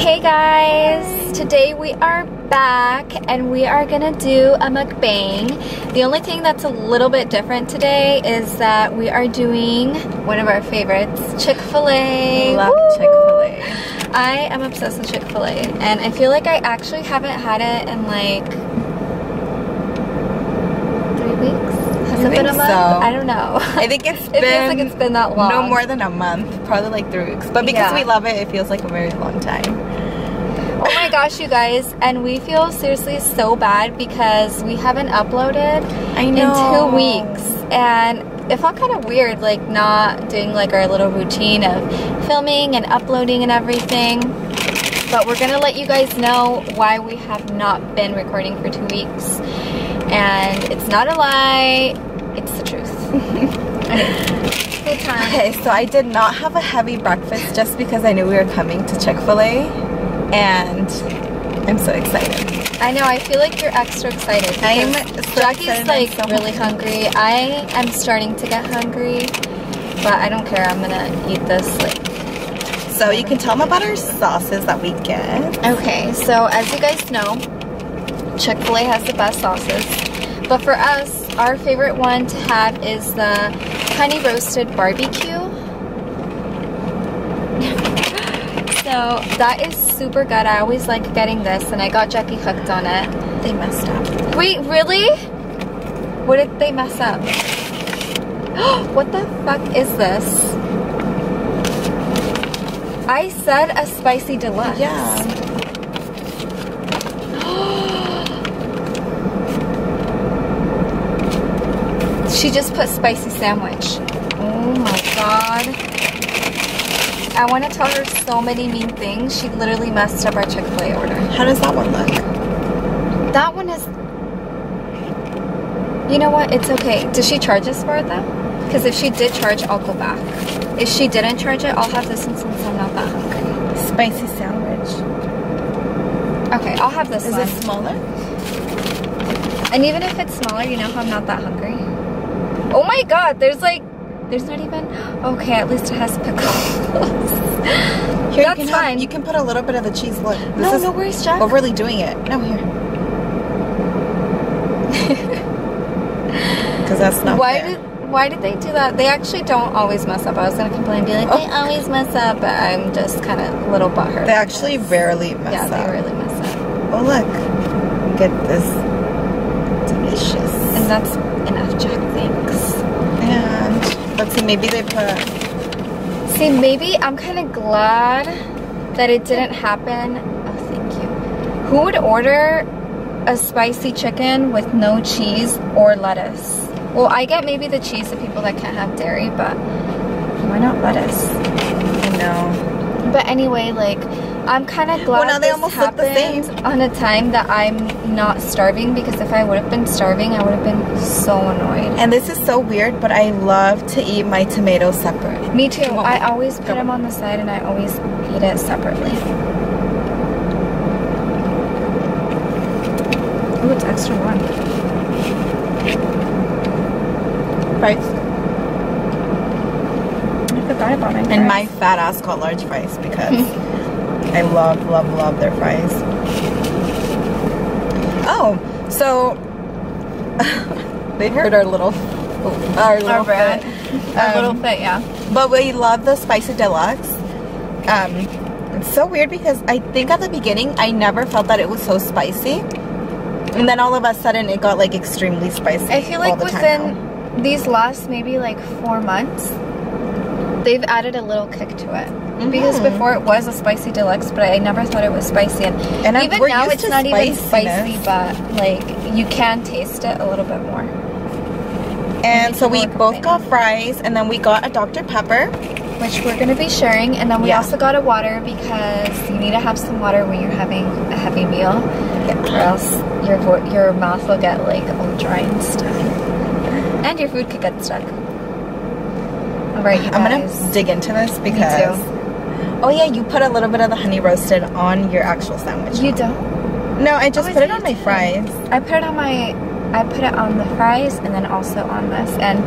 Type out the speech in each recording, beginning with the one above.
Hey guys, today we are back and we are gonna do a mukbang. The only thing that's a little bit different today is that we are doing one of our favorites, Chick-fil-A. Love Chick-fil-A. I am obsessed with Chick-fil-A and I feel like I actually haven't had it in like 3 weeks. Has it been a month? I don't know. I think it feels like it's been that long. No more than a month, probably like 3 weeks. But because we love it, it feels like a very long time. Oh my gosh, you guys, and we feel seriously so bad because we haven't uploaded in 2 weeks, and it felt kind of weird like not doing like our little routine of filming and uploading and everything. But we're gonna let you guys know why we have not been recording for 2 weeks, and it's not a lie, it's the truth. Okay, so I did not have a heavy breakfast just because I knew we were coming to Chick-fil-A, and I'm so excited. I know, I feel like you're extra excited. I'm so Jackie's like really hungry. I am starting to get hungry, but I don't care. I'm gonna eat this like. So you can tell them about our sauces that we get. Okay, so as you guys know, Chick-fil-A has the best sauces, but for us, our favorite one to have is the honey roasted barbecue. So that is super good. I always like getting this, and I got Jackie hooked on it. They messed up. Wait, really? What did they mess up? What the fuck is this? I said a spicy deluxe. Yeah. She just put spicy sandwich. Oh my god. I want to tell her so many mean things. She literally messed up our Chick-fil-A order. How does that one look? That one is... You know what? It's okay. Did she charge us for it though? Because if she did charge, I'll go back. If she didn't charge it, I'll have this one since I'm not that hungry. Spicy sandwich. Okay, I'll have this one. Is it smaller? And even if it's smaller, you know how I'm not that hungry. Oh my god, there's like... There's not even... Okay, at least it has pickles. Here, that's fine. You can put a little bit of the cheese. Look. No, no worries, Jack. Overly doing it. No, here. Because that's not fair. Why did they do that? They actually don't always mess up. I was going to complain and be like, they always mess up, but I'm just kind of a little butthurt. They actually rarely mess up. Yeah, they rarely mess up. Oh, look. Get this. Delicious. And that's enough, Jack. Thanks. And... let's see, maybe they put... See, maybe I'm kind of glad that it didn't happen. Oh, thank you. Who would order a spicy chicken with no cheese or lettuce? Well, I get maybe the cheese to people that can't have dairy, but why not lettuce? I know. But anyway, like, I'm kind of glad they almost look the same on a time that I'm not starving, because if I would have been starving, I would have been so annoyed. And this is so weird, but I love to eat my tomatoes separate. Me too. I always put them on the side and I always eat it separately. Ooh, it's extra warm. Fries. I forgot about my fries. And my fat ass got large fries because I love, love, love their fries. Oh, so they heard our little fit. Our little fit, yeah. But we love the spicy deluxe. It's so weird because I think at the beginning I never felt that it was so spicy, and then all of a sudden it got like extremely spicy. I feel like within these last maybe like 4 months, they've added a little kick to it. Because before it was a spicy deluxe, but I never thought it was spicy, and even now it's not even spicy, but like you can taste it a little bit more. And so we both got fries, and then we got a Dr. Pepper, which we're gonna be sharing, and then we also got a water because you need to have some water when you're having a heavy meal, or else your mouth will get like all dry and stuff, and your food could get stuck. All right, you guys. I'm gonna dig into this because. Me too. Oh yeah, you put a little bit of the honey roasted on your actual sandwich. You don't? No, I just put it on my fries. I put it on the fries and then also on this, and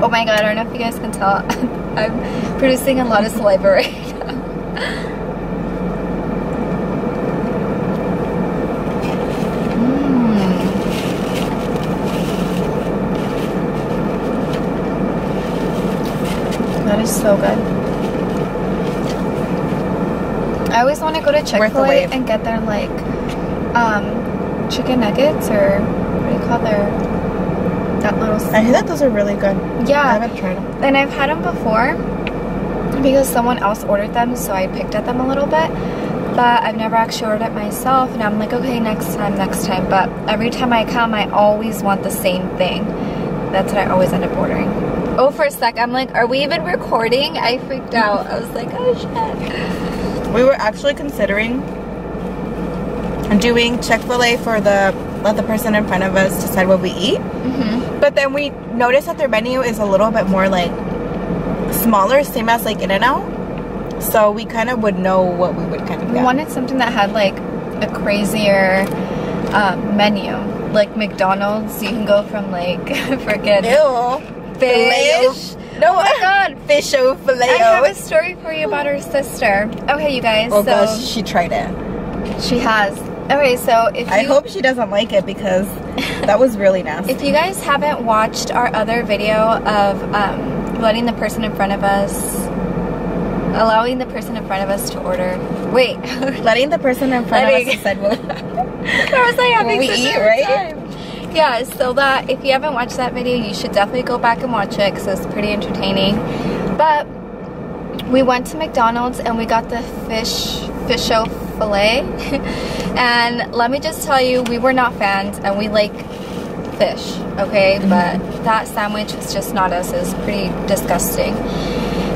oh my god, I don't know if you guys can tell, I'm producing a lot of saliva right now. So good. I always want to go to Chick-fil-A and get their like chicken nuggets, or what do you call that little snack? I hear that those are really good. Yeah. I haven't tried them. And I've had them before because someone else ordered them, so I picked at them a little bit. But I've never actually ordered it myself, and I'm like, okay, next time. But every time I come, I always want the same thing. That's what I always end up ordering. Oh, for a sec, I'm like, are we even recording? I freaked out. I was like, oh shit. We were actually considering doing Chick-fil-A for let the person in front of us decide what we eat. But then we noticed that their menu is a little bit more like smaller, same as like In-N-Out. So we kind of would know what we would kind of get. We wanted something that had like a crazier menu. Like McDonald's, you can go from like freaking fish. No, oh my god, fish o filet. I have a story for you about her sister. Okay, you guys. Oh gosh, she tried it. She has. Okay, so if I hope she doesn't like it, because that was really nasty. If you guys haven't watched our other video of letting the person in front of us, allowing the person in front of us to order. Wait, letting the person in front of us decide what we eat, right? Yeah, so that if you haven't watched that video, you should definitely go back and watch it, because it's pretty entertaining. But we went to McDonald's and we got the fish o filet, and let me just tell you, we were not fans, and we like fish, okay? But that sandwich was just not us. It was pretty disgusting.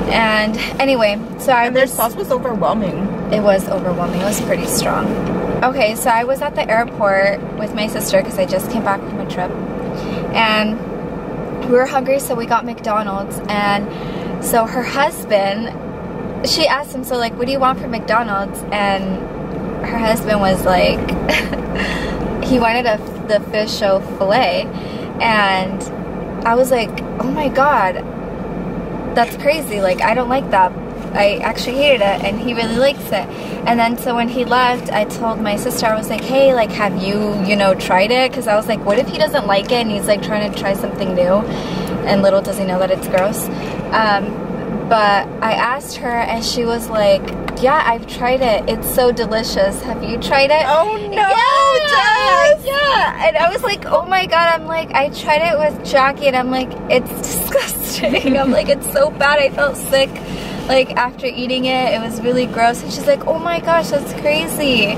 And anyway, so their sauce was overwhelming. It was overwhelming. It was pretty strong. Okay, so I was at the airport with my sister because I just came back from a trip, and we were hungry, so we got McDonald's. And so her husband, she asked him, so like, what do you want from McDonald's? And her husband was like, he wanted the fish o filet. And I was like, oh my god, that's crazy. Like, I don't like that. I actually hated it, and he really likes it. And then so when he left, I told my sister, I was like, hey, like, have you know, tried it? Because I was like, what if he doesn't like it and he's like trying to try something new, and little does he know that it's gross. But I asked her, and she was like, yeah, I've tried it. It's so delicious. Have you tried it? Oh no, yeah, Jess! Yeah. And I was like, oh my god. I'm like, I tried it with Jackie, and I'm like, it's disgusting. I'm like, it's so bad. I felt sick like after eating it. It was really gross. And she's like, oh my gosh, that's crazy.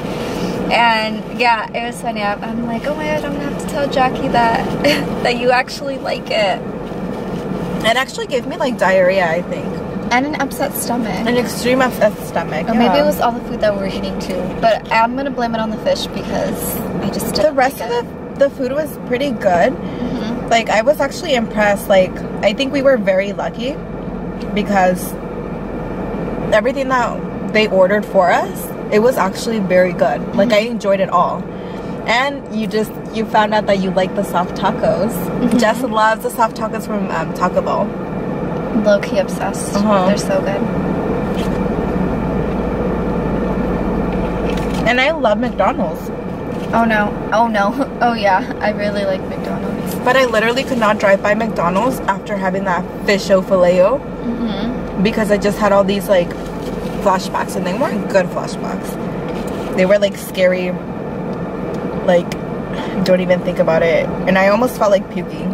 And yeah, it was funny. I'm like, oh my god, I'm gonna have to tell Jackie that that you actually like it. It actually gave me like diarrhea, I think. And an upset stomach. An extreme upset stomach. Or maybe it was all the food that we were eating too. But I'm gonna blame it on the fish, because I just didn't. The rest of the food was pretty good. Like, I was actually impressed. Like, I think we were very lucky, because everything that they ordered for us, it was actually very good. Like, I enjoyed it all. And you found out that you like the soft tacos. Jess loves the soft tacos from Taco Bell. Low-key obsessed. They're so good. And I love McDonald's. Oh no. Oh no. Oh yeah. I really like McDonald's. But I literally could not drive by McDonald's after having that fish o filet-o. Because I just had all these like flashbacks, and they weren't good flashbacks. They were like scary. Like, don't even think about it. And I almost felt like puking.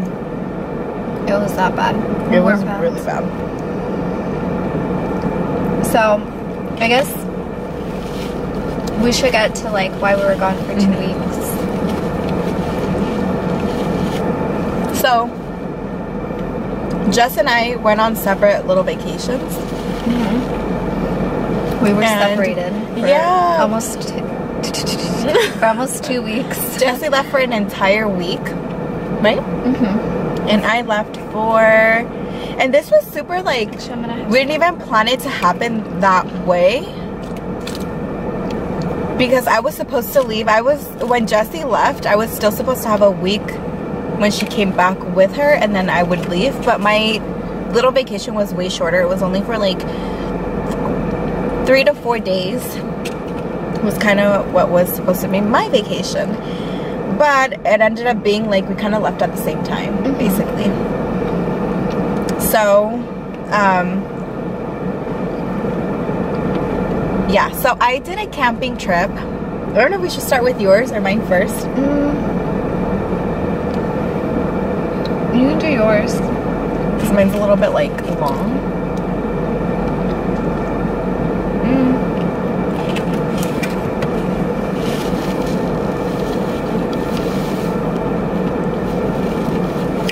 It was that bad. It was really bad. So, I guess we should get to like why we were gone for 2 weeks. So, Jess and I went on separate little vacations. We were separated for almost 2 weeks. Jessie left for an entire week, right? And I left for, and this was super like, we didn't even plan it to happen that way, because I was supposed to leave. When Jessie left, I was still supposed to have a week when she came back with her, and then I would leave. But my little vacation was way shorter. It was only for like 3 to 4 days. Was kind of what was supposed to be my vacation, but it ended up being like we kind of left at the same time, basically. So Yeah, so I did a camping trip. I don't know if we should start with yours or mine first. You can do yours. Because mine's a little bit like long.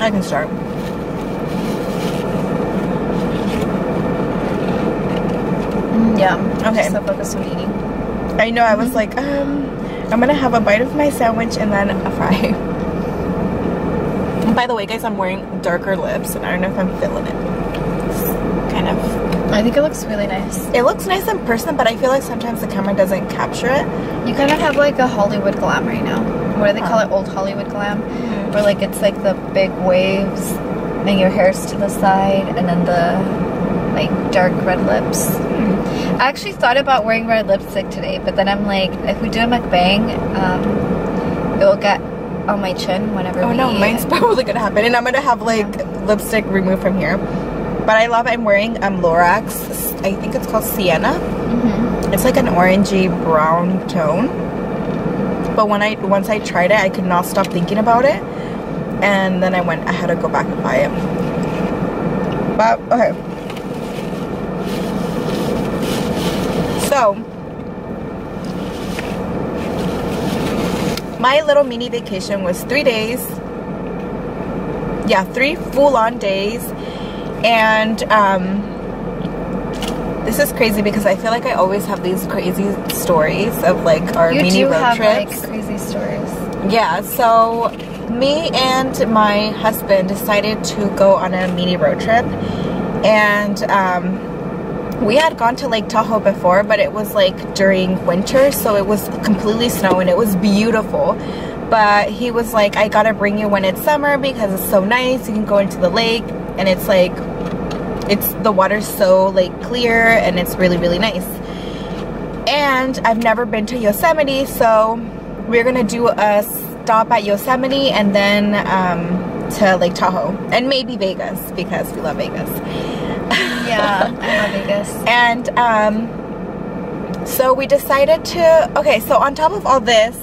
I can start. Yeah. Okay. I'm so focused on eating. I know, I was like, I'm gonna have a bite of my sandwich and then a fry. And by the way, guys, I'm wearing darker lips and I don't know if I'm feeling it. It's kind of... I think it looks really nice. It looks nice in person, but I feel like sometimes the camera doesn't capture it. You kind of have like a Hollywood glam right now. What do they call it? Old Hollywood glam? Where like it's like the big waves and your hair's to the side and then the like dark red lips. I actually thought about wearing red lipstick today, but then I'm like, if we do a mukbang, it will get on my chin whenever we no, eat. mine's probably gonna happen, and I'm gonna have like lipstick removed from here. But I love, I'm wearing Lorax, I think it's called Sienna. It's like an orangey brown tone. But once I tried it, I could not stop thinking about it, and then I had to go back and buy it. But okay. So, my little mini vacation was 3 days. Yeah, 3 full-on days. And this is crazy because I feel like I always have these crazy stories of like our mini road trips. Like crazy stories. Yeah, so me and my husband decided to go on a mini road trip. And we had gone to Lake Tahoe before, but it was like during winter, so it was completely snowing. It was beautiful, but he was like, I gotta bring you when it's summer because it's so nice. You can go into the lake and it's like, the water's so like clear and it's really, really nice. And I've never been to Yosemite, so we're gonna do a stop at Yosemite and then to Lake Tahoe and maybe Vegas because we love Vegas. Yeah, I love Vegas. And so we decided to, okay, so on top of all this,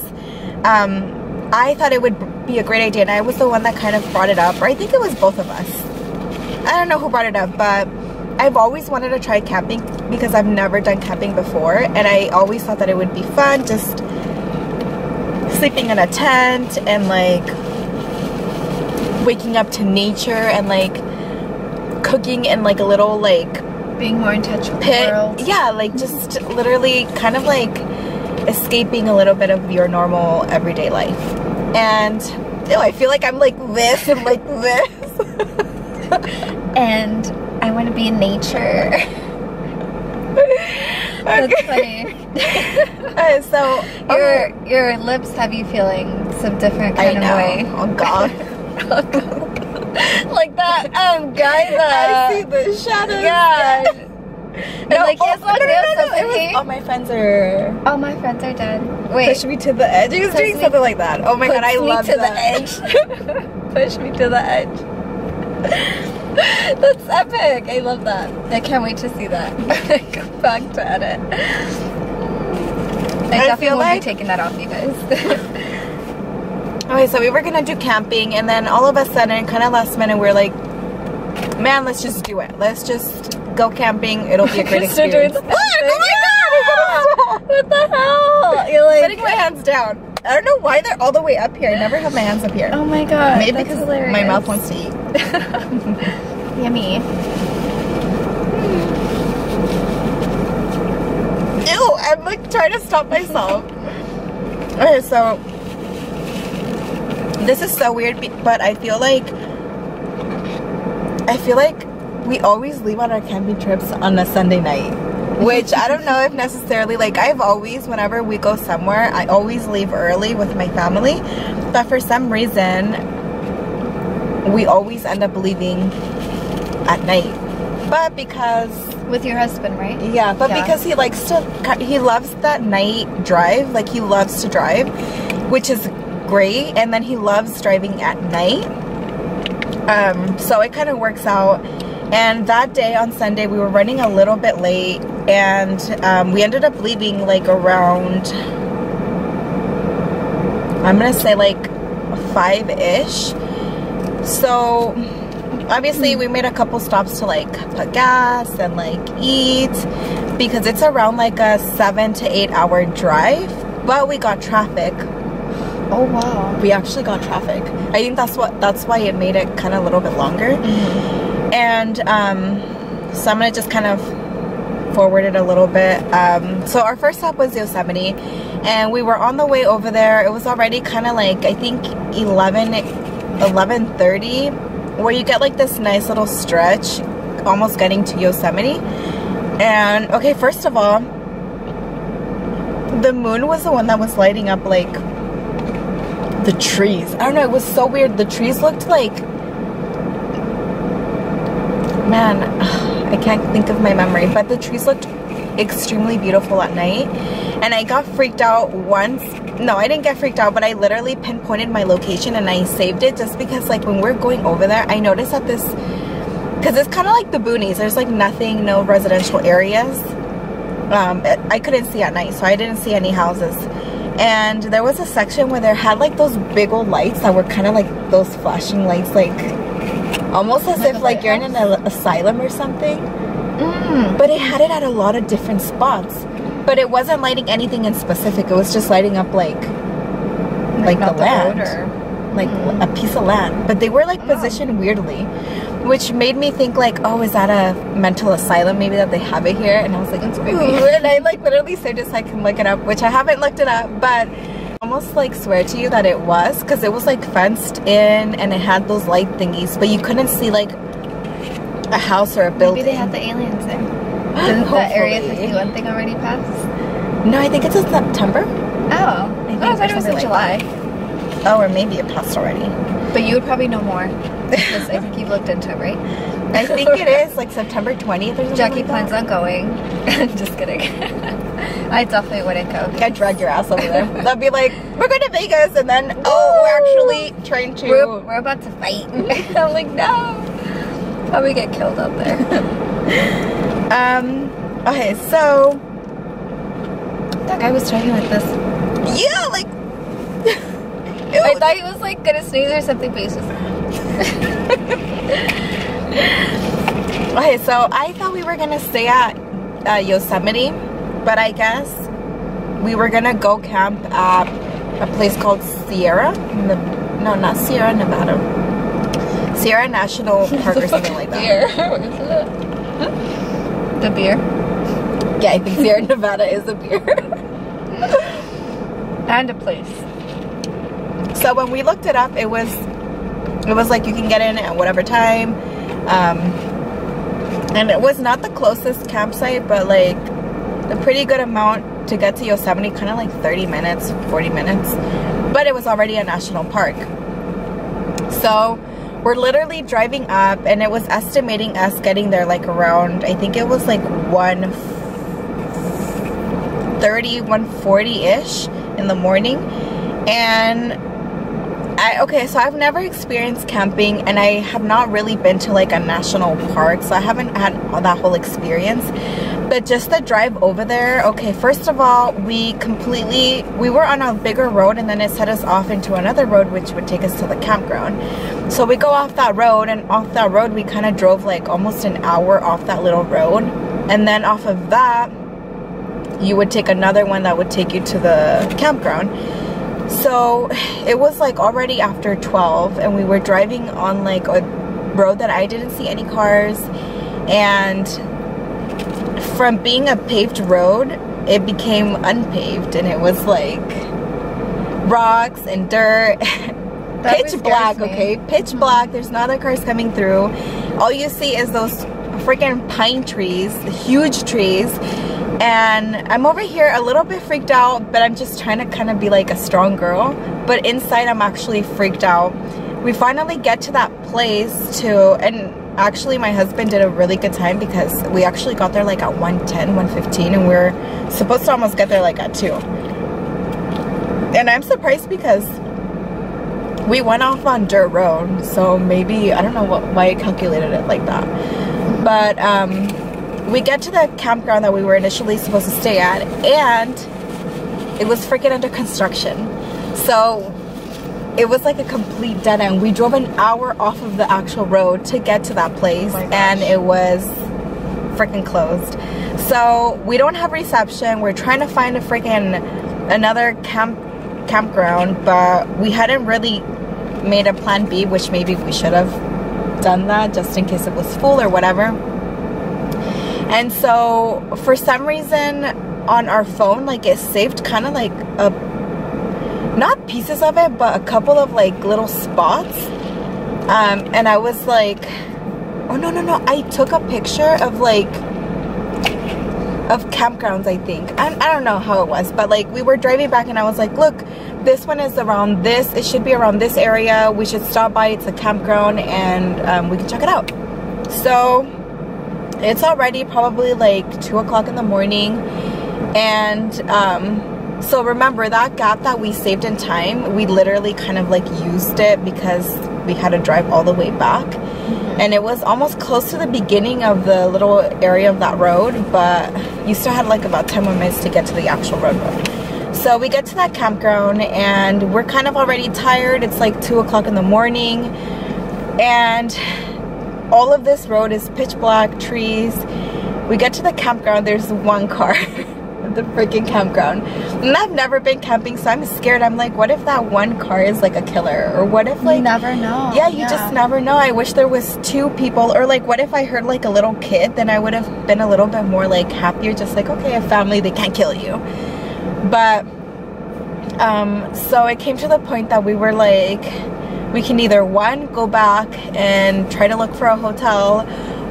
I thought it would be a great idea, and I was the one that kind of brought it up, or I think it was both of us. I don't know who brought it up, but I've always wanted to try camping because I've never done camping before, and I always thought that it would be fun, just sleeping in a tent and like waking up to nature and like cooking in like a little like being more in touch with pit. the world. Yeah, like just literally kind of like escaping a little bit of your normal everyday life. And ew, I feel like I'm like this and like this. And I want to be in nature. That's funny. So your lips have you feeling some different kind of way. Oh god. Like that guy that I see the shadows. Yeah. And No, like no, oh, my friends are dead. Wait. push me to the edge. He was doing something like that. Oh my god, I love that. Push me to the edge. That's epic. I love that. I can't wait to see that. Go back to edit. I definitely won't be taking that off, you guys. Okay, so we were gonna do camping, and then all of a sudden, kind of last minute, we're like, man, let's just do it. Let's just go camping. It'll be a great experience. Oh my god! What the hell? You're like putting my hands down. I don't know why they're all the way up here. I never have my hands up here. Oh my god! Maybe because my mouth wants to eat. Yummy. Ew! I'm like trying to stop myself. Okay, so this is so weird, but I feel like we always leave on our camping trips on a Sunday night, which I don't know if necessarily, like I've always, whenever we go somewhere, I always leave early with my family, but for some reason we always end up leaving at night. But because with your husband, right? Yeah, but because he loves that night drive, like he loves to drive, which is great, and then he loves driving at night, so it kind of works out. And that day on Sunday, we were running a little bit late, and we ended up leaving like around, I'm gonna say like 5-ish. So obviously we made a couple stops to like put gas and like eat, because it's around like a 7 to 8 hour drive, but we got traffic. Oh wow. We actually got traffic. I think that's why it made it kind of a little bit longer. And so I'm gonna just kind of forward it a little bit. So our first stop was Yosemite, and we were on the way over there. It was already kind of like, I think 11:30, where you get like this nice little stretch almost getting to Yosemite. And okay, first of all, the moon was the one that was lighting up like the trees. I don't know, it was so weird. The trees looked like, man, I can't think of my memory, but the trees looked extremely beautiful at night. And I got freaked out once. No, I didn't get freaked out, but I literally pinpointed my location and I saved it, just because like when we're going over there, I noticed that this, because it's kind of like the boonies, there's like nothing, no residential areas. I couldn't see at night, so I didn't see any houses. And there was a section where there had like those big old lights that were kind of like those flashing lights, like almost as if like you're in an asylum or something. But it had it at a lot of different spots, but it wasn't lighting anything in specific. It was just lighting up like the land, like a piece of land. But they were like positioned weirdly, which made me think like, oh, is that a mental asylum maybe that they have it here? And I was like, ooh. And I like literally said just I can look it up, which I haven't looked it up, but I almost like swear to you that it was, because it was like fenced in and it had those light thingies, but you couldn't see like a house or a building. Maybe they had the aliens there. Didn't the Area 51 thing already pass? No, I think it's in September. Oh, I thought it was in like July. That. Oh, or maybe it passed already. But you would probably know more, because I think you've looked into it, right? I think it is like September 20th or something. Jackie plans on going. Just kidding. I definitely wouldn't go. I'd drag your ass over there. That'd be like, we're going to Vegas, and then, oh, we're actually trying to... We're about to fight. I'm like, no. Probably get killed out there. Okay, so... That guy was trying like this. Yeah, like... I thought he was like gonna sneeze or something, but he was just... Okay, so I thought we were gonna stay at Yosemite, but I guess we were gonna go camp at a place called Sierra. No, not Sierra Nevada. Sierra National Park or something like that. Beer. What is it? The beer? Yeah, I think Sierra Nevada is a beer. And a place. So when we looked it up, it was like you can get in at whatever time. And it was not the closest campsite, but like a pretty good amount to get to Yosemite, kind of like 30 minutes, 40 minutes. But it was already a national park. So we're literally driving up, and it was estimating us getting there like around, I think it was like 1:30, 1:40-ish in the morning. And okay, so I've never experienced camping, and I have not really been to like a national park, so I haven't had that whole experience. But just the drive over there, okay, first of all, we were on a bigger road, and then it set us off into another road which would take us to the campground. So we go off that road, and off that road we kind of drove like almost an hour off that little road, and then off of that you would take another one that would take you to the campground. So it was like already after 12, and we were driving on like a road that I didn't see any cars, and from being a paved road it became unpaved, and it was like rocks and dirt. Pitch black, okay, pitch black. There's no other cars coming through. All you see is those freaking pine trees, huge trees. And I'm over here a little bit freaked out, but I'm just trying to kind of be like a strong girl. But inside I'm actually freaked out. We finally get to that place and actually my husband did a really good time, because we actually got there like at 1:10, 1:15, and we're supposed to almost get there like at 2. And I'm surprised because we went off on dirt road, so maybe, I don't know why I calculated it like that. But we get to the campground that we were initially supposed to stay at, and it was freaking under construction. So it was like a complete dead end. We drove an hour off of the actual road to get to that place, and it was freaking closed. So we don't have reception. We're trying to find a freaking another campground, but we hadn't really made a plan B, which maybe we should have done that just in case it was full or whatever. And so for some reason on our phone, like, it saved kind of like not pieces of it, but a couple of like little spots. And I was like, oh no, I took a picture of like campgrounds, I think. I don't know how it was, but like we were driving back and I was like, look, this one is around this, it should be around this area, we should stop by, it's a campground, and we can check it out. So it's already probably like 2 o'clock in the morning, and so remember that gap that we saved in time, we literally kind of like used it because we had to drive all the way back. And it was almost close to the beginning of the little area of that road, but you still had like about 10 more minutes to get to the actual road. So we get to that campground and we're kind of already tired. It's like 2 o'clock in the morning, and all of this road is pitch black, trees. We get to the campground, there's one car at the freaking campground. And I've never been camping, so I'm scared. I'm like, what if that one car is like a killer? Or what if like... You never know. Yeah, you just never know. I wish there was 2 people. Or like, what if I heard like a little kid? Then I would have been a little bit more like happier. Just like, okay, a family, they can't kill you. But, so it came to the point that we were like, we can either, one, go back and try to look for a hotel,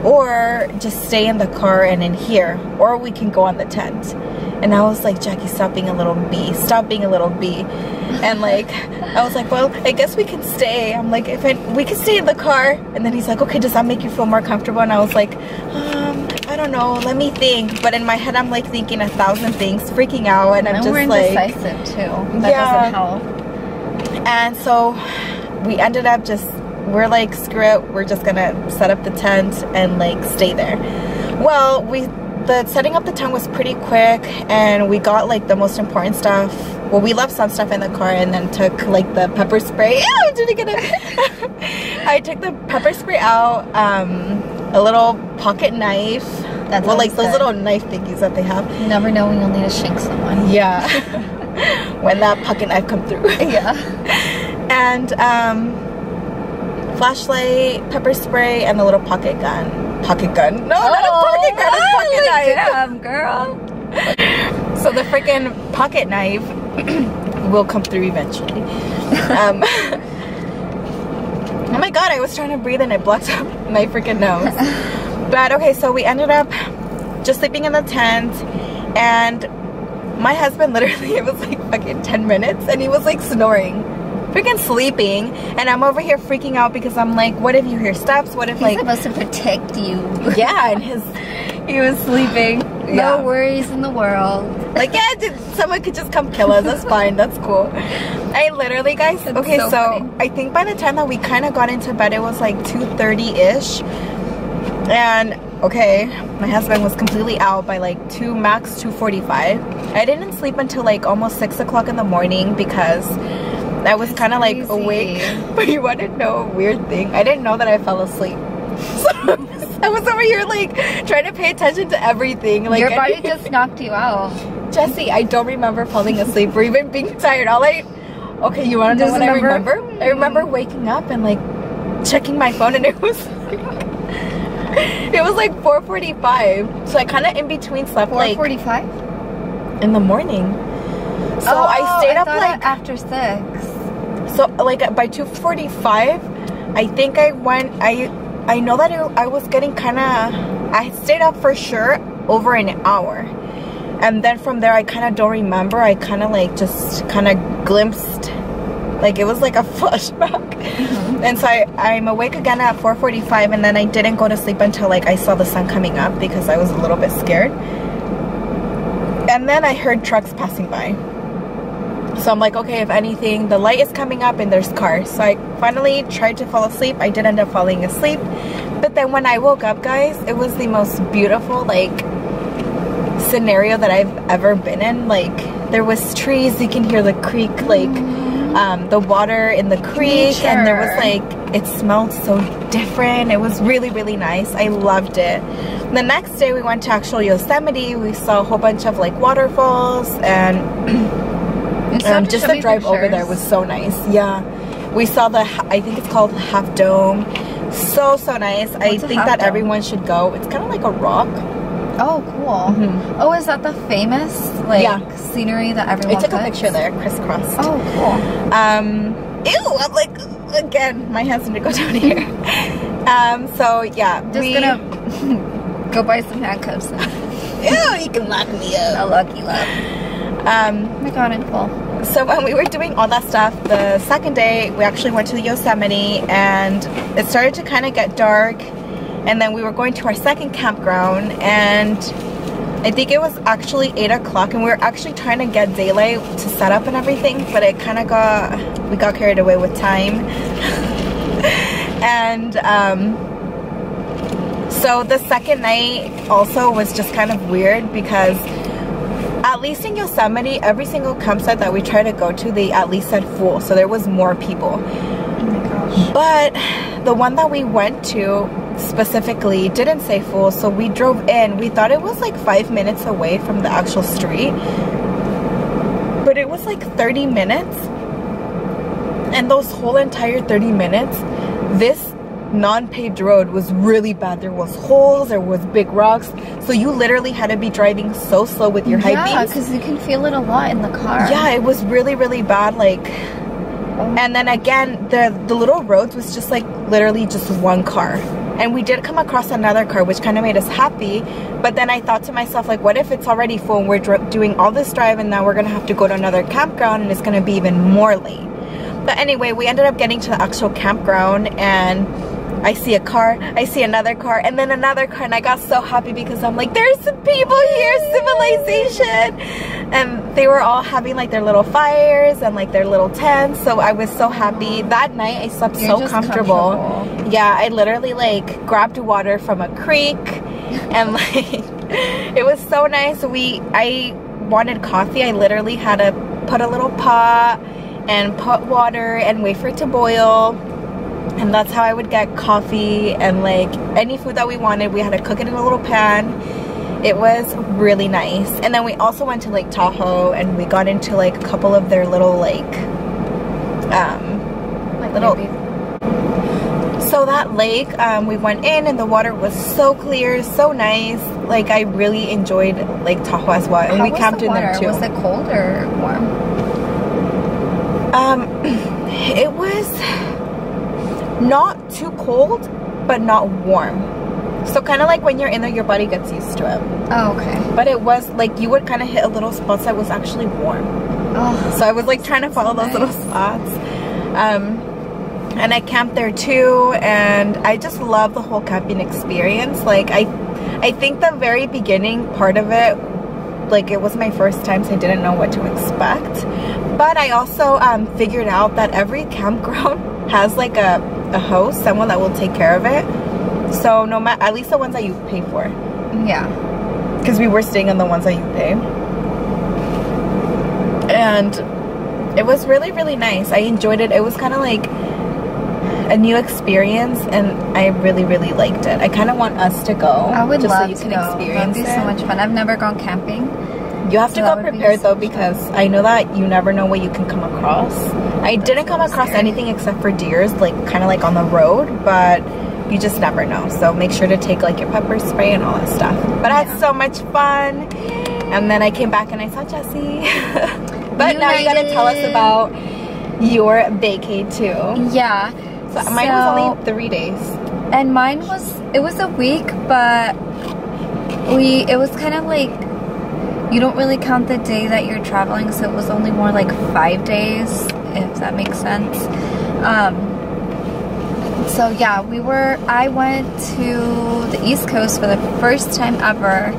or just stay in the car and in here, or we can go on the tent. And I was like, Jackie, stop being a little bee. Stop being a little bee. And like, I was like, well, I guess we can stay. I'm like, we can stay in the car. And then he's like, okay, does that make you feel more comfortable? And I was like, I don't know. Let me think. But in my head, I'm like thinking 1,000 things, freaking out. And I'm just we're like... indecisive too. That doesn't help. And so we ended up just... We're like, screw it. We're just gonna set up the tent and like stay there. Well, the setting up the tent was pretty quick, and we got like the most important stuff. Well, we left some stuff in the car and then took like the pepper spray. Ew, did I get it? I took the pepper spray out, a little pocket knife. That's well, like those little knife thingies that they have. You never know when you'll need to shank someone. Yeah. When that pocket knife comes through. Yeah. And flashlight, pepper spray, and a little pocket gun. Pocket gun? No, not a pocket gun, a pocket knife. Damn, girl. So the freaking pocket knife will come through eventually. Oh my god, I was trying to breathe and it blocked up my freaking nose. But okay, so we ended up just sleeping in the tent, and my husband literally, it was like fucking 10 minutes and he was like snoring. Freaking sleeping, and I'm over here freaking out because I'm like, what if you hear steps? What if he's supposed to protect you? Yeah, and he was sleeping. Yeah. No worries in the world. Like, yeah, someone could just come kill us. That's fine. That's cool. I literally, guys. That's okay, so funny. I think by the time that we kind of got into bed, it was like 2:30-ish, and okay, my husband was completely out by like max 2:45. I didn't sleep until like almost 6 o'clock in the morning because I was kind of like awake. But you want to know a weird thing? I didn't know that I fell asleep. So I was over here like trying to pay attention to everything. Like, your body just knocked you out. Jesse, I don't remember falling asleep or even being tired. Okay, you want to know what I remember? I remember waking up and like checking my phone, and it was like 4:45. So I kind of in between slept 4:45 in the morning. So I stayed up like after 6. So like by 2:45, I think I went. I know that I was getting kind of. I stayed up for sure over an hour, and then from there I kind of don't remember. I kind of like just kind of glimpsed, like it was like a flashback. And so I'm awake again at 4:45, and then I didn't go to sleep until like I saw the sun coming up because I was a little bit scared. And then I heard trucks passing by. So I'm like, okay, if anything, the light is coming up and there's cars. So I finally tried to fall asleep. I did end up falling asleep. But then when I woke up, guys, it was the most beautiful like scenario that I've ever been in. Like there was trees, you can hear the creek, like the water in the creek, and there was like, it smelled so different. It was really, really nice. I loved it. The next day we went to actual Yosemite. We saw a whole bunch of like waterfalls, and just the drive over there was so nice. Yeah, we saw the, I think it's called Half Dome. So nice. I think that everyone should go. It's kind of like a rock. Oh, cool. Oh, is that the famous like scenery that everyone took a picture there, crisscrossed. Oh, cool. Ew, I'm like, again, my hands need to go down here. So yeah, just gonna go buy some handcuffs. Ew, you can lock me up. I'll lock you up. Oh my god, I'm full. So when we were doing all that stuff, the second day we actually went to the Yosemite, and it started to kind of get dark, and then we were going to our second campground, and I think it was actually 8 o'clock, and we were actually trying to get daylight to set up and everything, but it kind of we got carried away with time. And so the second night also was just kind of weird, because at least in Yosemite, every single campsite that we tried to go to, they at least said full, so there was more people. Oh my gosh. But the one that we went to specifically didn't say full, so we drove in. We thought it was like 5 minutes away from the actual street, but it was like 30 minutes. And those whole entire 30 minutes, this non-paved road was really bad. There was holes, there was big rocks, so you literally had to be driving so slow with your high beams. Yeah, because you can feel it a lot in the car. Yeah, it was really, really bad. Like, and then again, the little roads was just like literally just one car, and we did come across another car, which kind of made us happy. But then I thought to myself, like, what if it's already full and we're doing all this drive, and now we're gonna have to go to another campground, and it's gonna be even more late. But anyway, we ended up getting to the actual campground, and I see a car, I see another car, and then another car, and I got so happy because I'm like, there's some people here, civilization. And they were all having like their little fires and like their little tents, so I was so happy. That night I slept so comfortable. Yeah, I literally like grabbed water from a creek, and like it was so nice. I wanted coffee. I literally had to put a little pot and put water and wait for it to boil. And that's how I would get coffee, and like any food that we wanted, we had to cook it in a little pan. It was really nice. And then we also went to Lake Tahoe, and we got into like a couple of their little so that lake, we went in, and the water was so clear, so nice. Like I really enjoyed Lake Tahoe as well. And we camped in there too. Was it cold or warm? It was not too cold, but not warm. So kind of like when you're in there, your body gets used to it. Oh, okay. But it was like you would kind of hit a little spots that was actually warm. Oh, so I was like trying to follow those little spots. And I camped there too, and I just love the whole camping experience. Like I think the very beginning part of it, like it was my first time, so I didn't know what to expect. But I also figured out that every campground has like a host, someone that will take care of it. So no matter, at least the ones that you pay for. Yeah. Because we were staying in the ones that you pay. And it was really, really nice. I enjoyed it. It was kind of like a new experience, and I really, really liked it. I kind of want us to go. I would just love so you can experience it. That'd be so much fun. I've never gone camping. You have to go prepared though, because I know that you never know what you can come across. I didn't come across anything except for deers, like kind of like on the road, but you just never know. So make sure to take like your pepper spray and all that stuff. But I had so much fun. And then I came back and I saw Jessie. But now you gotta tell us about your vacay too. Yeah. So mine was only 3 days. And mine was, it was a week, but it was kind of like, you don't really count the day that you're traveling, so it was only more like 5 days, if that makes sense. So yeah, I went to the East Coast for the first time ever,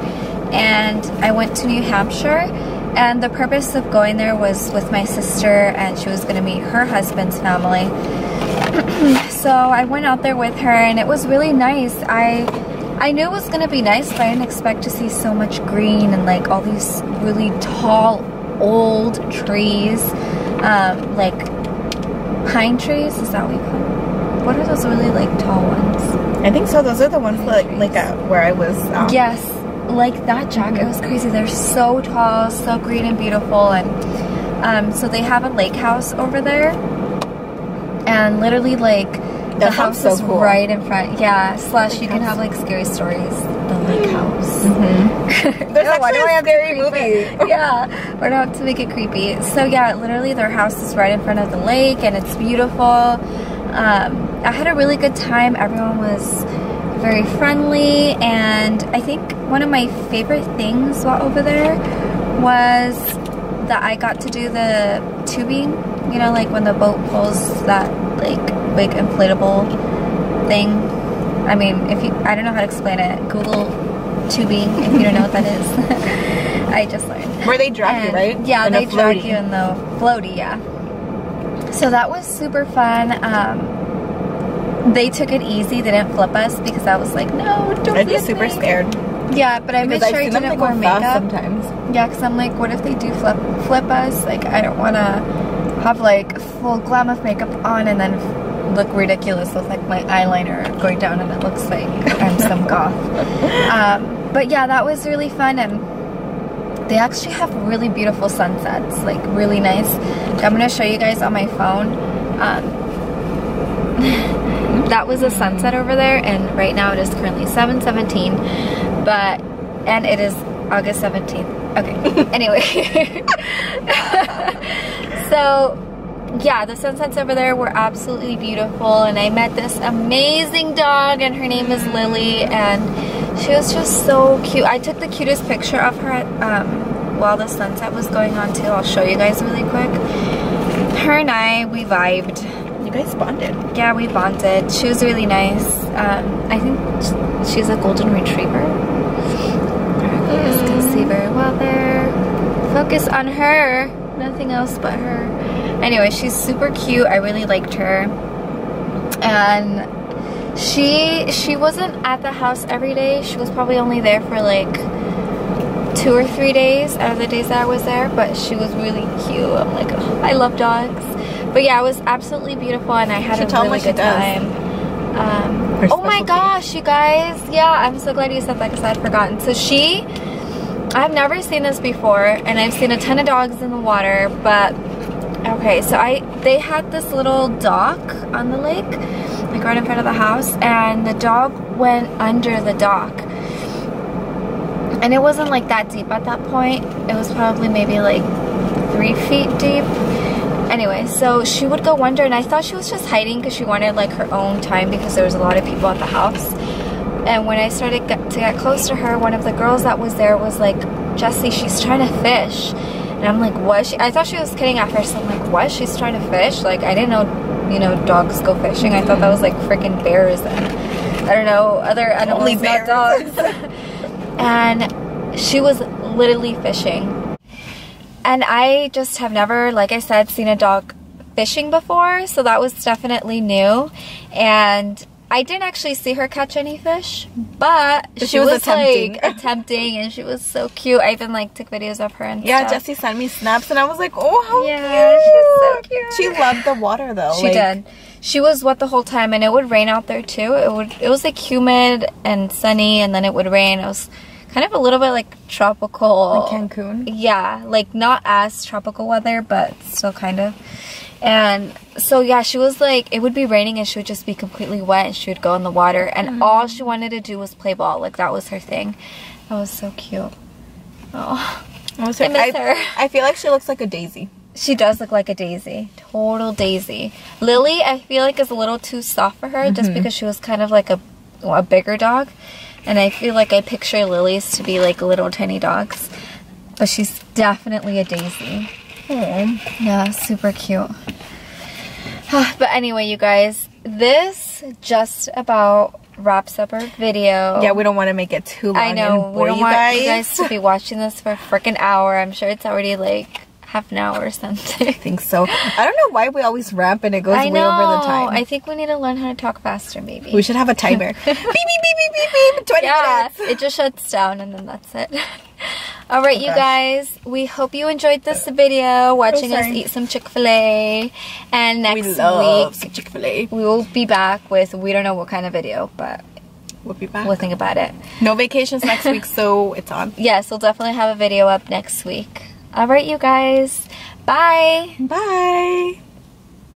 and I went to New Hampshire, and the purpose of going there was with my sister, and she was going to meet her husband's family. So I went out there with her and it was really nice. I knew it was gonna be nice, but I didn't expect to see so much green and like all these really tall old trees, like pine trees. Is that what you call them? What are those really like tall ones? I think so. Those are the ones like where I was. Yes, like that, Jack. It was crazy. They're so tall, so green and beautiful, and so they have a lake house over there, and literally like the house is cool. Right in front. Yeah. Slash you can have like scary stories. The lake house. There's actually a scary movie. Yeah, we're not to make it creepy. So yeah, literally their house is right in front of the lake, and it's beautiful. I had a really good time. Everyone was very friendly, and I think one of my favorite things while over there was that I got to do the tubing, you know, like when the boat pulls that like big inflatable thing. I mean, I don't know how to explain it. Google tubing if you don't know what that is. I just learned. Where they drag you, right? Yeah, they drag you in the floaty, yeah. So that was super fun. They took it easy. They didn't flip us because I was like, no, don't flip me. I'd be super scared. Yeah, but I made sure I didn't wear makeup. Sometimes. Yeah, because I'm like, what if they do flip us? Like, I don't want to have like full glam of makeup on and then look ridiculous with like my eyeliner going down and it looks like I'm some goth. But yeah, that was really fun, and they actually have really beautiful sunsets, like really nice. I'm going to show you guys on my phone. That was a sunset over there, and right now it is currently 7:17, and it is August 17th. Okay, anyway. So yeah, the sunsets over there were absolutely beautiful, and I met this amazing dog, and her name is Lily, and she was just so cute. I took the cutest picture of her while the sunset was going on too. I'll show you guys really quick. Her and we vibed. You guys bonded. Yeah, we bonded. She was really nice. I think she's a golden retriever. You guys can see very well there. Focus on her. Nothing else but her. Anyway, she's super cute. I really liked her. And she wasn't at the house every day. She was probably only there for like 2 or 3 days out of the days that I was there, but she was really cute. I'm like, oh, I love dogs. But yeah, it was absolutely beautiful, and I had a really good time. Oh my gosh, you guys. Yeah, I'm so glad you said that because I'd forgotten. So I've never seen this before, and I've seen a ton of dogs in the water, but okay, so they had this little dock on the lake, like right in front of the house, and the dog went under the dock. And it wasn't like that deep at that point. It was probably maybe like 3 feet deep. Anyway, so she would go under, and I thought she was just hiding because she wanted like her own time because there was a lot of people at the house. And when I started to get close to her, one of the girls that was there was like, Jessie, she's trying to fish. And I'm like, what? I thought she was kidding at first. I'm like, what? She's trying to fish? Like, I didn't know, you know, dogs go fishing. I thought that was like freaking bears and I don't know, other animals, only bears. Not dogs. And she was literally fishing. And I just have never, like I said, seen a dog fishing before, so that was definitely new. And I didn't actually see her catch any fish, but she was attempting. Like attempting, and she was so cute. I even like took videos of her and stuff. Jessie sent me snaps, and I was like, oh, how cute. She's so cute. She loved the water though. She did. She was wet the whole time, and it would rain out there too. It was like humid and sunny, and then it would rain. It was kind of a little bit like tropical. Like Cancun? Yeah, like not as tropical weather, but still kind of. And so yeah, she was like, it would be raining and she would just be completely wet and she would go in the water, and all she wanted to do was play ball. Like that was her thing. That was so cute. Oh, I miss her. I feel like she looks like a daisy. She does look like a daisy. Total daisy. Lily, I feel like is a little too soft for her just because she was kind of like a bigger dog. And I feel like I picture Lilies to be like little tiny dogs. But she's definitely a daisy. Yeah, super cute. But anyway, you guys, this just about wraps up our video. Yeah, we don't want to make it too long. I know, we don't want you guys to be watching this for a freaking hour. I'm sure it's already like half an hour or something. I think so. I don't know why we always ramp and it goes way over the time. I think we need to learn how to talk faster, maybe. We should have a timer. Beep, beep, beep, beep, beep, beep, 20 minutes. It just shuts down and then that's it. Alright, you guys, we hope you enjoyed this video, watching us eat some Chick-fil-A. And next week, Chick-fil-A. we will be back with, we don't know what kind of video, but we'll be back. We'll think about it. No vacations next week, so it's on. Yes, we'll definitely have a video up next week. Alright, you guys. Bye. Bye.